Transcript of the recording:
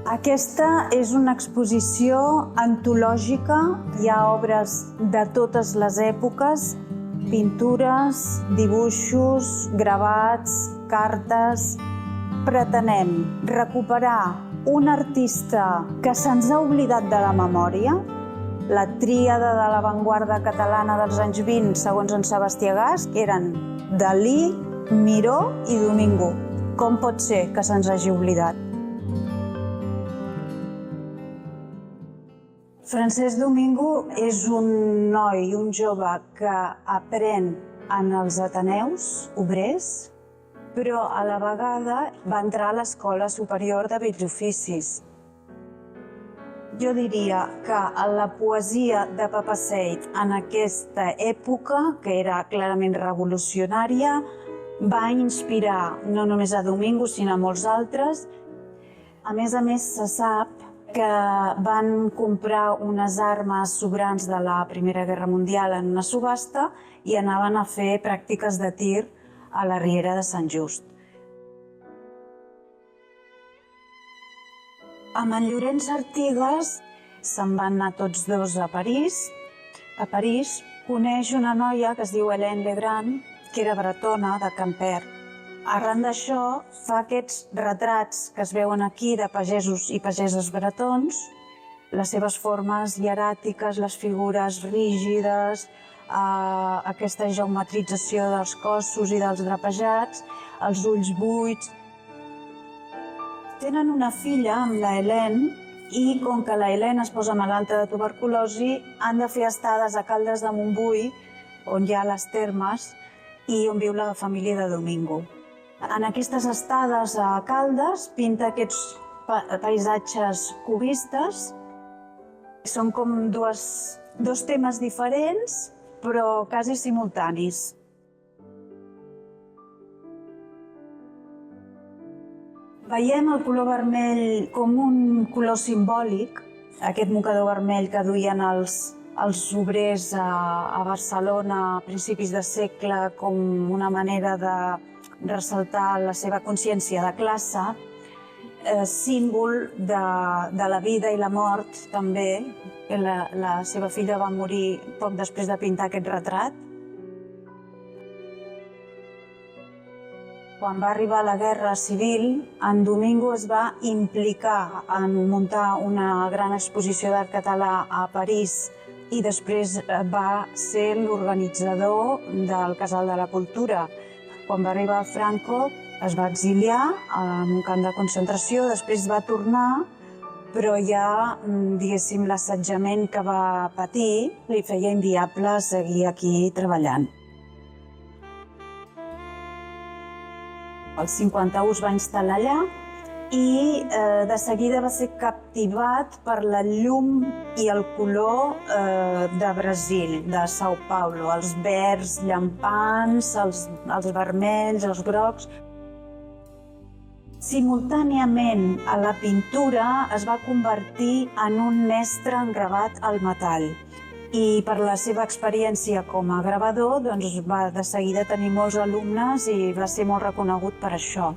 Aquesta és una exposició antològica. Hi ha obres de totes les èpoques, pintures, dibuixos, gravats, cartes. Pretenem recuperar un artista que se'ns ha oblidat de la memòria, la tríada de l'avantguarda catalana dels anys 20, segons en Sebastià Gasch, que eren Dalí, Miró i Domingo. Com pot ser que se'ns hagi oblidat? Francesc Domingo és un noi, un jove que aprèn en els Ateneus obrers, però a la vegada va entrar a l'Escola Superior de Bells Oficis. Jo diria que la poesia de Papaseit en aquesta època, que era clarament revolucionària, va inspirar no només a Domingo, sinó a molts altres. A més, se sap que van comprar unes armes sobrants de la Primera Guerra Mundial en una subhasta i anaven a fer pràctiques de tir a la Riera de Sant Just. Amb en Llorenç Artigas se'n van anar tots dos a París. A París coneix una noia que es diu Hélène Legrand, que era bretona, de Quimper. Arran d'això, fa aquests retrats que es veuen aquí de pagesos i pageses bretons, les seves formes hieràtiques, les figures rígides, aquesta geometrització dels cossos i dels drapejats, els ulls buits. Tenen una filla amb la Hélène i, com que la Hélène es posa malalta de tuberculosi, han de fer estades a Caldes de Montbui, on hi ha les termes, i on viu la família de Domingo. En aquestes estades a Caldes pinta aquests paisatges cubistes. Són com dos temes diferents, però quasi simultanis. Veiem el color vermell com un color simbòlic, aquest mocador vermell que duien els obrers a Barcelona a principis de segle com una manera de ressaltar la seva consciència de classe, símbol de la vida i la mort també. La seva filla va morir poc després de pintar aquest retrat. Quan va arribar la Guerra Civil, en Domingo es va implicar en muntar una gran exposició d'art català a París i després va ser l'organitzador del Casal de la Cultura. Quan va arribar Franco es va exiliar en un camp de concentració, després va tornar, però ja, diguéssim, l'assetjament que va patir li feia inviable seguir aquí treballant. El 51 es va instal·lar allà i de seguida va ser captivat per la llum i el color de Brasil, de São Paulo, els verds llampants, els vermells, els grocs. Simultàniament a la pintura es va convertir en un mestre en gravat al metall i per la seva experiència com a gravador va de seguida tenir molts alumnes i va ser molt reconegut per això.